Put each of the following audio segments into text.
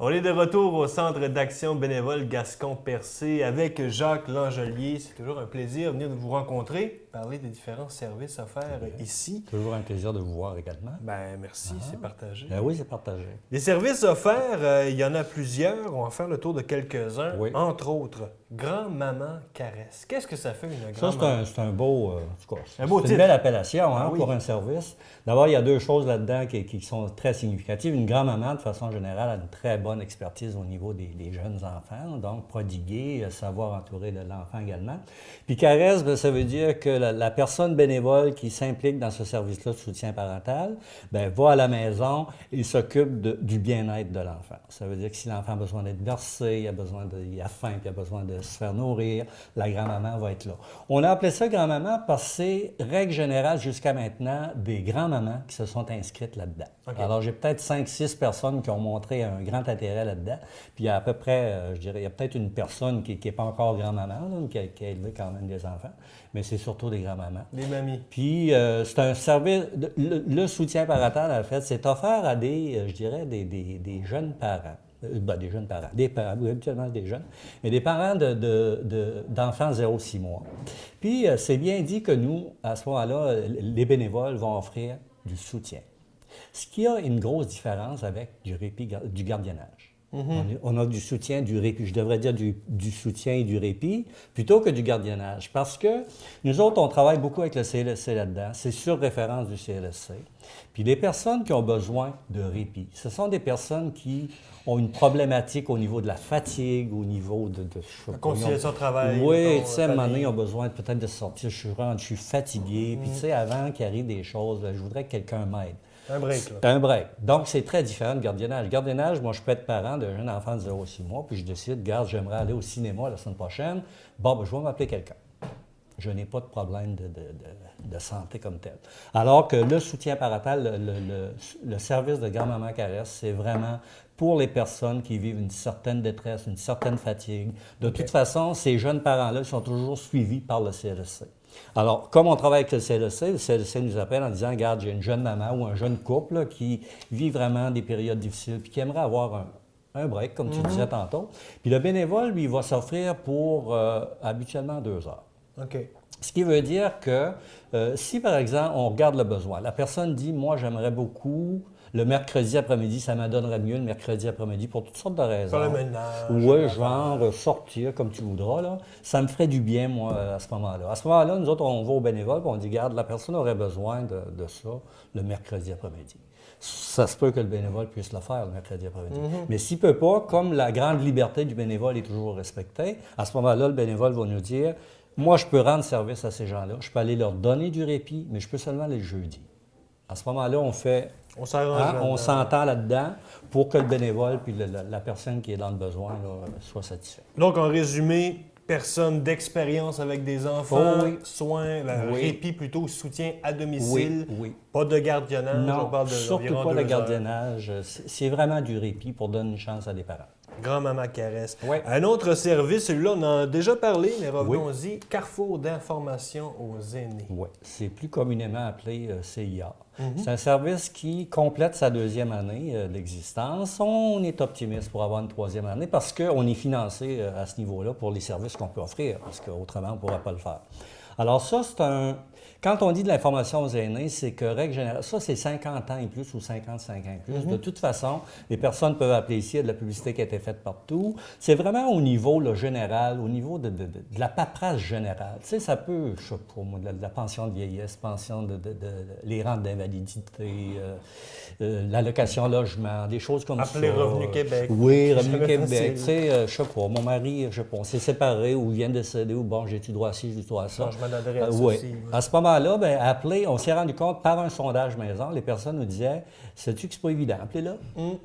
On est de retour au Centre d'action bénévole Gascon-Percé avec Jacques Langelier. C'est toujours un plaisir de venir vous rencontrer, parler des différents services offerts ici. Toujours un plaisir de vous voir également. Ben merci, c'est partagé. Oui, c'est partagé. Les services offerts, il y en a plusieurs. On va faire le tour de quelques-uns. Oui. Entre autres, Grand-Maman Caresse. Qu'est-ce que ça fait une Ça, grand-maman? c'est un beau, en tout cas, Un beau c'est titre. une belle appellation Oui. pour un service. D'abord, il y a deux choses là-dedans qui sont très significatives. Une grand-maman, de façon générale, a une très bonne expertise au niveau des jeunes enfants, donc prodiguer, savoir entourer de l'enfant également. Puis caresse, bien, ça veut dire que la personne bénévole qui s'implique dans ce service-là de soutien parental, bien, va à la maison et s'occupe du bien-être de l'enfant. Ça veut dire que si l'enfant a besoin d'être bercé, il a faim, puis il a besoin de se faire nourrir, la grand-maman va être là. On a appelé ça grand-maman parce que c'est, règle générale, jusqu'à maintenant, des grands-mamans qui se sont inscrites là-dedans. Okay. Alors, j'ai peut-être 5-6 personnes qui ont montré un grand intérêt là-dedans. Puis, il y a à peu près, je dirais, il y a peut-être une personne qui n'est pas encore grand-maman, là, qui a élevé quand même des enfants, mais c'est surtout des grands-mamans. Des mamies. Puis, c'est un service, le soutien parental, en fait, c'est offert à des, je dirais, des jeunes parents. Des jeunes parents, des parents, oui, habituellement des jeunes, mais des parents d'enfants 0-6 mois. Puis, c'est bien dit que nous, à ce moment-là, les bénévoles vont offrir du soutien. Ce qui a une grosse différence avec du répit, du gardiennage. On a du soutien, du répit, je devrais dire du soutien et du répit, plutôt que du gardiennage. Parce que nous autres, on travaille beaucoup avec le CLSC là-dedans. C'est sur référence du CLSC. Puis les personnes qui ont besoin de répit, ce sont des personnes qui ont une problématique au niveau de la fatigue, au niveau de la conciliation au travail. Oui, tu sais, à un moment donné, ils ont besoin peut-être de sortir. Je suis fatigué. Puis tu sais, avant qu'il arrive des choses, je voudrais que quelqu'un m'aide. Un break, là. Un break. Donc, c'est très différent de gardiennage. Gardiennage, moi, je peux être parent d'un jeune enfant de 0-6 mois, puis je décide, regarde, j'aimerais aller au cinéma la semaine prochaine. Bon, ben, je vais m'appeler quelqu'un. Je n'ai pas de problème de santé comme tel. Alors que le soutien parental, le service de grand-maman caresse, c'est vraiment pour les personnes qui vivent une certaine détresse, une certaine fatigue. De toute façon, ces jeunes parents-là sont toujours suivis par le CLSC. Alors, comme on travaille avec le CLSC nous appelle en disant, regarde, j'ai une jeune maman ou un jeune couple là, qui vit vraiment des périodes difficiles puis qui aimerait avoir un break, comme tu disais tantôt. Puis le bénévole, lui, il va s'offrir pour habituellement 2 heures. OK. Ce qui veut dire que si, par exemple, on regarde le besoin, la personne dit, moi, j'aimerais beaucoup, le mercredi après-midi, ça me donnerait mieux le mercredi après-midi pour toutes sortes de raisons. Faire le ménage. Oui, genre sortir comme tu voudras, là. Ça me ferait du bien, moi, à ce moment-là. À ce moment-là, nous autres, on va au bénévole et on dit, regarde, la personne aurait besoin de ça le mercredi après-midi. Ça se peut que le bénévole puisse le faire le mercredi après-midi. Mais s'il ne peut pas, comme la grande liberté du bénévole est toujours respectée, à ce moment-là, le bénévole va nous dire, moi, je peux rendre service à ces gens-là, je peux aller leur donner du répit, mais je peux seulement les jeudis. À ce moment-là, on s'entend là-dedans pour que le bénévole puis la personne qui est dans le besoin là, soit satisfaite. Donc, en résumé, personne d'expérience avec des enfants, soins, répit plutôt, soutien à domicile, pas de gardiennage, non, on parle de surtout pas de gardiennage. C'est vraiment du répit pour donner une chance à des parents. Grand-maman caresse. Oui. Un autre service, celui-là, on en a déjà parlé, mais revenons-y. Carrefour d'information aux aînés. Oui, c'est plus communément appelé CIA. C'est un service qui complète sa 2e année d'existence. On est optimiste pour avoir une 3e année parce qu'on est financé à ce niveau-là pour les services qu'on peut offrir, parce qu'autrement, on ne pourra pas le faire. Alors ça, c'est un... Quand on dit de l'information aux aînés, c'est que, règle générale, ça, c'est 50 ans et plus ou 55 ans et plus. De toute façon, les personnes peuvent appeler ici, il y a de la publicité qui a été faite partout. C'est vraiment au niveau là, général, au niveau de la paperasse générale. Tu sais, ça peut, je sais pas, moi, de la pension de vieillesse, pension les rentes d'invalidité, l'allocation logement, des choses comme ça. Appeler Revenu Québec. Oui, Revenu Québec. Tu sais, je sais pas, mon mari, je sais pas, on s'est séparés ou il vient de décéder ou bon, j'ai-tu droit à ci, j'ai-tu droit à ça. Changement d'adresse Oui. aussi. À ce moment-là, bien, appeler, on s'est rendu compte par un sondage maison, les personnes nous disaient, sais-tu que c'est pas évident, appelez-là?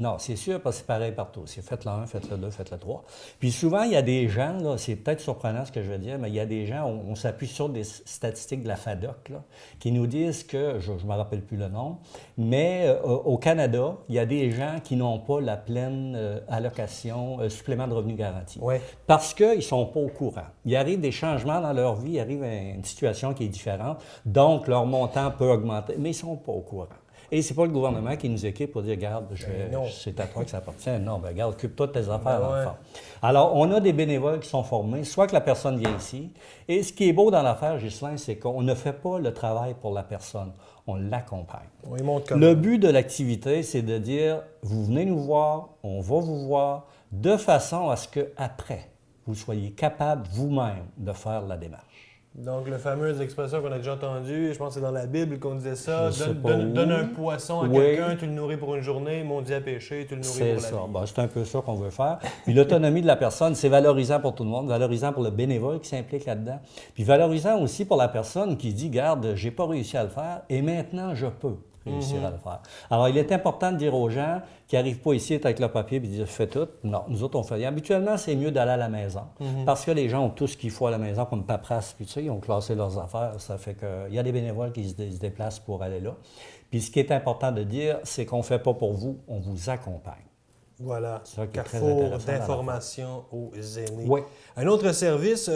Non, c'est sûr, parce que c'est pareil partout. C'est faites-le 1, faites-le 2, faites-le 3. Puis souvent, il y a des gens, là, c'est peut-être surprenant ce que je veux dire, mais il y a des gens, on s'appuie sur des statistiques de la FADOC, là, qui nous disent que, je ne me rappelle plus le nom, mais au Canada, il y a des gens qui n'ont pas la pleine allocation, supplément de revenu garanti. Ouais. Parce qu'ils ne sont pas au courant. Il arrive des changements dans leur vie, il arrive une situation qui est différente, donc leur montant peut augmenter, mais ils ne sont pas au courant. Et c'est pas le gouvernement qui nous équipe pour dire, regarde, non. c'est à toi que ça appartient. Non, ben regarde, occupe-toi de tes affaires, Ben ouais. l'enfant. Alors, on a des bénévoles qui sont formés, soit que la personne vient ici. Et ce qui est beau dans l'affaire, Ghislain, c'est qu'on ne fait pas le travail pour la personne, on l'accompagne. On y montre comment. Le but de l'activité, c'est de dire, vous venez nous voir, on va vous voir, de façon à ce qu'après, vous soyez capable vous-même de faire la démarche. Donc, la fameuse expression qu'on a déjà entendue, je pense que c'est dans la Bible qu'on disait ça, Je sais pas donne où. un poisson à Oui. quelqu'un, tu le nourris pour une journée, maudit à pêcher, tu le nourris C'est pour la ça. vie. Ben, c'est un peu ça qu'on veut faire. Puis l'autonomie de la personne, c'est valorisant pour tout le monde, valorisant pour le bénévole qui s'implique là-dedans, puis valorisant aussi pour la personne qui dit, garde, j'ai pas réussi à le faire et maintenant je peux réussir à le faire. Alors, il est important de dire aux gens qui n'arrivent pas ici avec le papier et disent, fais tout. Non, nous autres, on fait rien. Habituellement, c'est mieux d'aller à la maison parce que les gens ont tout ce qu'il faut à la maison comme paperasse, puis tu sais, ils ont classé leurs affaires. Ça fait qu'il y a des bénévoles qui se déplacent pour aller là. Puis ce qui est important de dire, c'est qu'on ne fait pas pour vous, on vous accompagne. Voilà, C'est ça qui est très Carrefour intéressant dans d'information aux aînés. Oui. Un autre service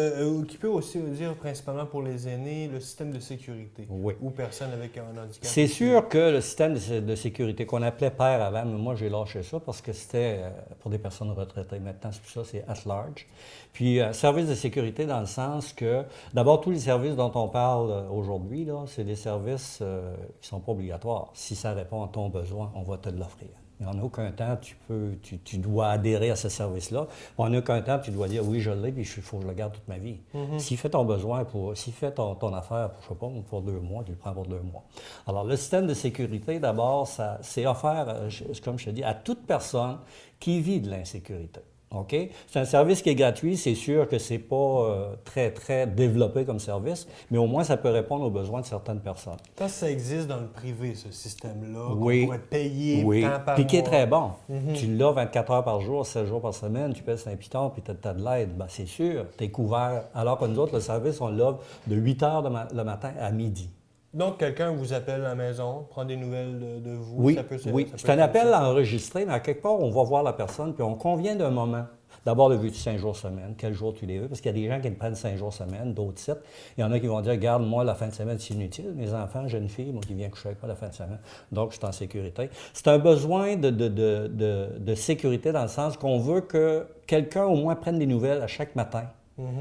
qui peut aussi dire principalement pour les aînés, le système de sécurité. Oui. Ou personnes avec un handicap. C'est sûr que le système de sécurité qu'on appelait PER avant, mais moi j'ai lâché ça parce que c'était pour des personnes retraitées. Maintenant, c'est plus ça, c'est at large. Puis, service de sécurité dans le sens que, d'abord, tous les services dont on parle aujourd'hui, là, c'est des services qui ne sont pas obligatoires. Si ça répond à ton besoin, on va te l'offrir. Il n'y en a aucun temps, tu dois adhérer à ce service-là. En aucun temps, tu dois dire oui, je l'ai, puis il faut que je le garde toute ma vie. S'il fait ton besoin, s'il fait ton affaire, je sais pas, pour 2 mois, tu le prends pour 2 mois. Alors, le système de sécurité, d'abord, c'est offert, comme je te dis, à toute personne qui vit de l'insécurité. OK? C'est un service qui est gratuit. C'est sûr que ce n'est pas très, très développé comme service, mais au moins, ça peut répondre aux besoins de certaines personnes. Ça existe dans le privé, ce système-là, Oui. qu'on pourrait payer Oui, tant par puis qui est mois. très bon. Tu l'as 24 heures par jour, 7 jours par semaine, tu pèses un piton, puis tu as de l'aide. Bien, c'est sûr, tu es couvert. Alors que nous autres, le service, on l'offre de 8 heures le matin à midi. Donc, quelqu'un vous appelle à la maison, prend des nouvelles de vous. Oui, ça peut se- oui. ça peut C'est un être appel ça. enregistré, mais à quelque part, on va voir la personne, puis on convient d'un moment. D'abord, le veux-tu 5 jours semaine, quel jour tu les veux, parce qu'il y a des gens qui prennent 5 jours semaine, d'autres sites. Il y en a qui vont dire, regarde, moi, la fin de semaine, c'est inutile. Mes enfants, j'ai une fille, moi, qui vient coucher avec moi la fin de semaine, donc je suis en sécurité. C'est un besoin de sécurité dans le sens qu'on veut que quelqu'un, au moins, prenne des nouvelles à chaque matin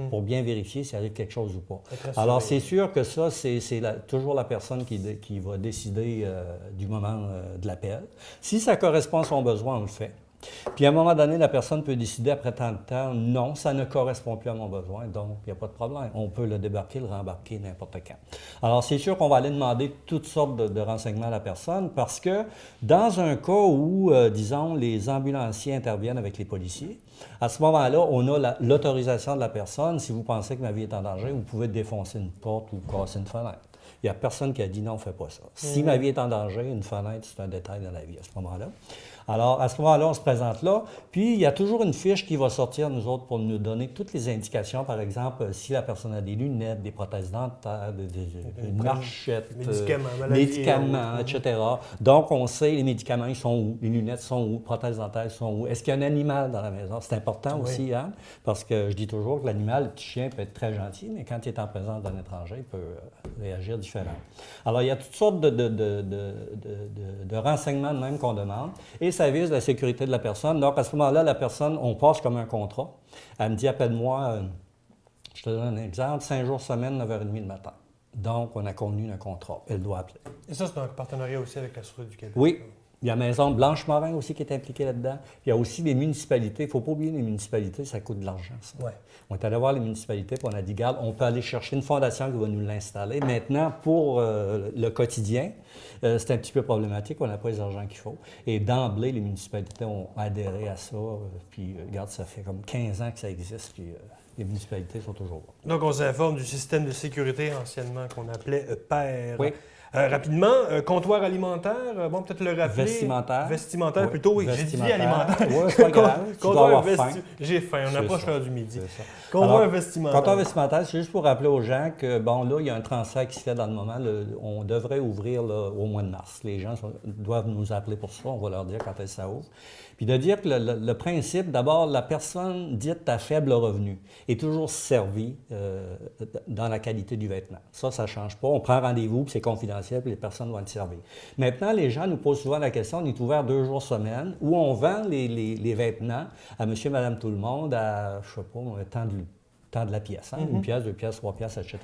pour bien vérifier s'il arrive quelque chose ou pas. Alors, c'est sûr que ça, c'est toujours la personne qui va décider du moment de l'appel. Si ça correspond à son besoin, on le fait. Puis à un moment donné, la personne peut décider après tant de temps, non, ça ne correspond plus à mon besoin, donc il n'y a pas de problème. On peut le débarquer, le rembarquer n'importe quand. Alors c'est sûr qu'on va aller demander toutes sortes de renseignements à la personne parce que dans un cas où, disons, les ambulanciers interviennent avec les policiers, à ce moment-là, on a l'autorisation de la personne. Si vous pensez que ma vie est en danger, vous pouvez défoncer une porte ou casser une fenêtre. Il n'y a personne qui a dit non, fais pas ça. Si ma vie est en danger, une fenêtre, c'est un détail dans la vie à ce moment-là. Alors, à ce moment-là, on se présente là. Puis, il y a toujours une fiche qui va sortir, nous autres, pour nous donner toutes les indications. Par exemple, si la personne a des lunettes, des prothèses dentaires, une marchette, médicaments, etc. Donc, on sait les médicaments, ils sont où, les lunettes sont où, les prothèses dentaires sont où. Est-ce qu'il y a un animal dans la maison? C'est important aussi, hein? Parce que je dis toujours que l'animal, le petit chien, peut être très gentil, mais quand il est en présence d'un étranger, il peut réagir différemment. Alors, il y a toutes sortes de renseignements de même qu'on demande. Et ça vise la sécurité de la personne. Donc, à ce moment-là, la personne, on passe comme un contrat. Elle me dit, appelle-moi, je te donne un exemple, 5 jours semaine, 9h30 le matin. Donc, on a convenu un contrat. Elle doit appeler. Et ça, c'est un partenariat aussi avec la Sûreté du Québec. Oui. Il y a Maison Blanche-Morin aussi qui est impliquée là-dedans. Il y a aussi les municipalités. Il ne faut pas oublier les municipalités, ça coûte de l'argent, ça. Ouais. On est allé voir les municipalités, puis on a dit, garde, on peut aller chercher une fondation qui va nous l'installer. Maintenant, pour le quotidien, c'est un petit peu problématique, on n'a pas les argents qu'il faut. Et d'emblée, les municipalités ont adhéré à ça. Puis, regarde, ça fait comme 15 ans que ça existe, puis les municipalités sont toujours là. Donc, on s'informe du système de sécurité anciennement qu'on appelait PER. Oui. Rapidement, comptoir alimentaire, bon, peut-être le rappeler. Vestimentaire. Vestimentaire, Oui, plutôt, oui. J'ai dit alimentaire. Oui, c'est pas grave. Tu dois avoir faim. J'ai faim, on C'est approche ça. l'heure du midi. C'est ça. Comptoir Alors, vestimentaire. Comptoir vestimentaire, c'est juste pour rappeler aux gens que, bon, là, il y a un transfert qui se fait dans le moment. On devrait ouvrir là, au mois de mars. Les gens doivent nous appeler pour ça. On va leur dire quand ça ouvre. Puis de dire que le principe, d'abord, la personne dite à faible revenu est toujours servie dans la qualité du vêtement. Ça ne change pas. On prend rendez-vous, puis c'est confidentiel, puis les personnes vont être servies. Maintenant, les gens nous posent souvent la question, on est ouvert 2 jours semaine, où on vend les vêtements à monsieur, madame, tout le monde, à, je ne sais pas, temps de la pièce, hein? 1 pièce, 2 pièces, 3 pièces, etc.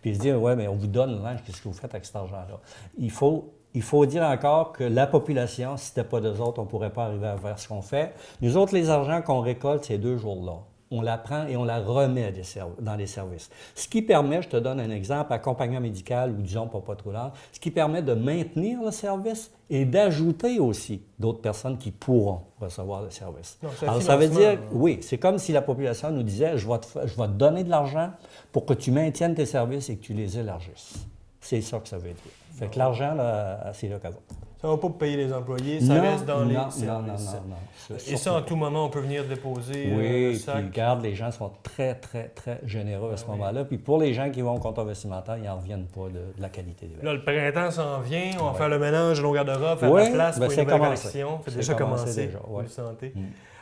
Puis ils se disent, ouais, mais on vous donne le linge, qu'est-ce que vous faites avec cet argent-là? Il faut dire encore que la population, si ce n'était pas d'eux autres, on ne pourrait pas arriver à faire ce qu'on fait. Nous autres, les argents qu'on récolte ces 2 jours-là, on la prend et on la remet dans les services. Ce qui permet, je te donne un exemple, accompagnement médical ou disons pas trop lent, ce qui permet de maintenir le service et d'ajouter aussi d'autres personnes qui pourront recevoir le service. Donc, alors, ça veut dire, oui, c'est comme si la population nous disait, je vais te donner de l'argent pour que tu maintiennes tes services et que tu les élargisses. C'est ça que ça veut dire. Fait que l'argent, là, c'est là qu'elle va. Ça ne va pas payer les employés, ça reste dans les services. Non. Et ça, en tout moment, on peut venir déposer le sac. Puis regarde, les gens sont très, très, très généreux à ce moment-là. Puis pour les gens qui vont au comptoir vestimentaire, ils n'en reviennent pas de la qualité des vêtements. Là, le printemps s'en vient, on va faire le ménage de nos garde-robes, faire la place pour une nouvelle collection. C'est déjà commencé. Vous le sentez.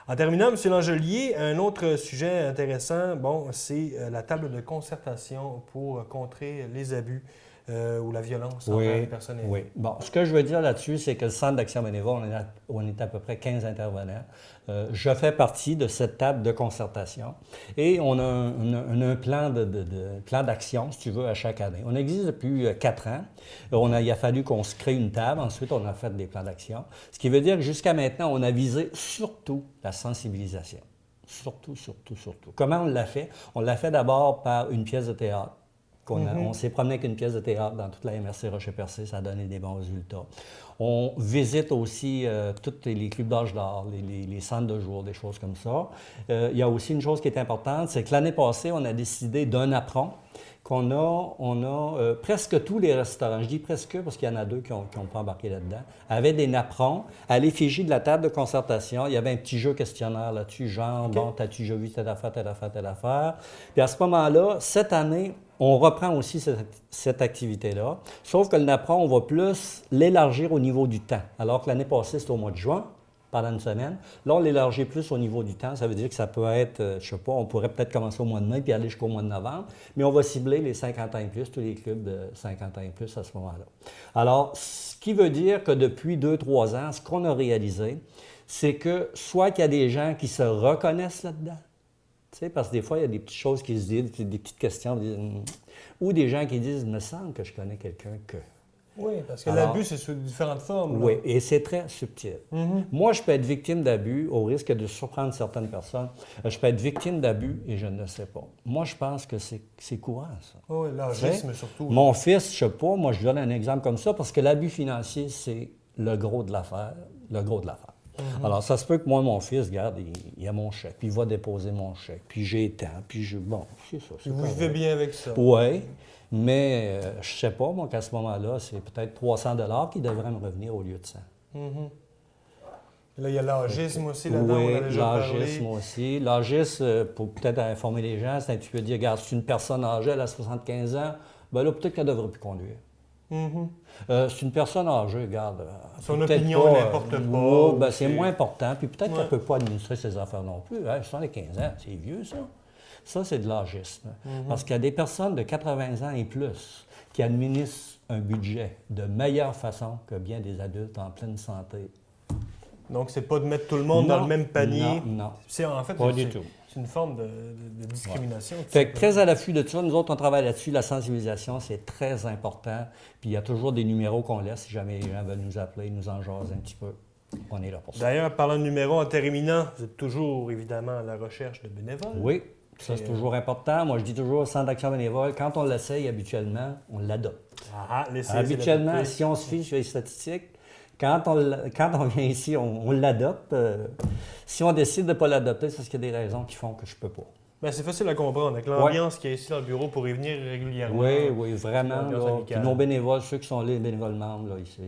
En terminant, M. Langelier, un autre sujet intéressant, c'est la table de concertation pour contrer les abus. Ou la violence envers les personnes aidées. Oui. Bon, ce que je veux dire là-dessus, c'est que le Centre d'action bénévole, on est à peu près 15 intervenants. Je fais partie de cette table de concertation et on a un plan d'action, si tu veux, à chaque année. On existe depuis 4 ans. Il a fallu qu'on se crée une table. Ensuite, on a fait des plans d'action. Ce qui veut dire que jusqu'à maintenant, on a visé surtout la sensibilisation. Surtout. Comment on l'a fait? On l'a fait d'abord par une pièce de théâtre. On s'est promené avec une pièce de théâtre dans toute la MRC Rocher-Percé, ça a donné des bons résultats. On visite aussi tous les clubs d'âge d'or, les centres de jour, des choses comme ça. Il y a aussi une chose qui est importante, c'est que l'année passée, on a décidé d'un apron qu'on a presque tous les restaurants, je dis presque parce qu'il y en a 2 qui n'ont pas embarqué là-dedans, avaient des napperons à l'effigie de la table de concertation. Il y avait un petit jeu questionnaire là-dessus, genre, t'as-tu déjà vu telle affaire? Puis à ce moment-là, cette année, on reprend aussi cette activité-là, sauf que le napperon, on va plus l'élargir au niveau du temps, alors que l'année passée, c'était au mois de juin, pendant une semaine. Là, on l'élargit plus au niveau du temps. Ça veut dire que ça peut être, je ne sais pas, on pourrait peut-être commencer au mois de mai puis aller jusqu'au mois de novembre, mais on va cibler les 50 ans et plus, tous les clubs de 50 ans et plus à ce moment-là. Alors, ce qui veut dire que depuis 2-3 ans, ce qu'on a réalisé, c'est que soit qu'il y a des gens qui se reconnaissent là-dedans, tu sais, parce que des fois, il y a des petites choses qui se disent, des petites questions, ou des gens qui disent, il me semble que je connais quelqu'un que... Oui, parce que l'abus, c'est sous différentes formes. Là. Oui, et c'est très subtil. Moi, je peux être victime d'abus au risque de surprendre certaines personnes. Je peux être victime d'abus et je ne le sais pas. Moi, je pense que c'est courant, ça. Oui, l'agisme surtout. Mon fils, je ne sais pas, moi, je donne un exemple comme ça parce que l'abus financier, c'est le gros de l'affaire. Alors, ça se peut que moi, mon fils, regarde, il a mon chèque, puis il va déposer mon chèque, puis j'ai tant, puis bon, c'est ça. Vous vivez bien avec ça. Oui. Mais je ne sais pas, moi, qu'à ce moment-là, c'est peut-être 300 $ qui devraient me revenir au lieu de 100. Là, il y a l'agisme aussi là-dedans. Oui, l'agisme aussi. L'agisme, pour peut-être informer les gens, c'est un petit peu dire, regarde, c'est une personne âgée, elle a 75 ans, bien là, peut-être qu'elle ne devrait plus conduire. C'est une personne âgée, regarde. Son opinion n'importe pas. C'est moins important, puis peut-être qu'elle ne peut pas administrer ses affaires non plus. 75 ans, c'est vieux, ça. Ça, c'est de l'agisme. Parce qu'il y a des personnes de 80 ans et plus qui administrent un budget de meilleure façon que bien des adultes en pleine santé. Donc, c'est pas de mettre tout le monde dans le même panier. Non. C'est en fait pas du tout. C'est une forme de discrimination. Fait que très à l'affût de ça, nous autres, on travaille là-dessus. La sensibilisation, c'est très important. Puis il y a toujours des numéros qu'on laisse si jamais les gens veulent nous appeler, nous en jaser un petit peu. On est là pour ça. D'ailleurs, parlant de numéros, en terminant, vous êtes toujours, évidemment, à la recherche de bénévoles. Oui. Ça, c'est toujours important. Moi, je dis toujours, Centre d'action bénévole, quand on l'essaye habituellement, on l'adopte. Habituellement, si on se fie sur les statistiques, quand on vient ici, on l'adopte. Si on décide de ne pas l'adopter, c'est parce qu'il y a des raisons qui font que je ne peux pas. Bien, c'est facile à comprendre. Avec l'ambiance qu'il y a ici dans le bureau pour y venir régulièrement. Oui, vraiment. Puis nos bénévoles, ceux qui sont là, les bénévoles membres, là, ici,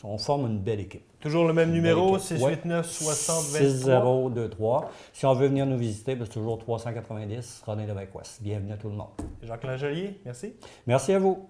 on forme une belle équipe. Toujours le même numéro, 689-60-23. 6023. Si on veut venir nous visiter, c'est toujours 390, René Lévesque-Ouest. Bienvenue à tout le monde. Jacques Langelier, merci. Merci à vous.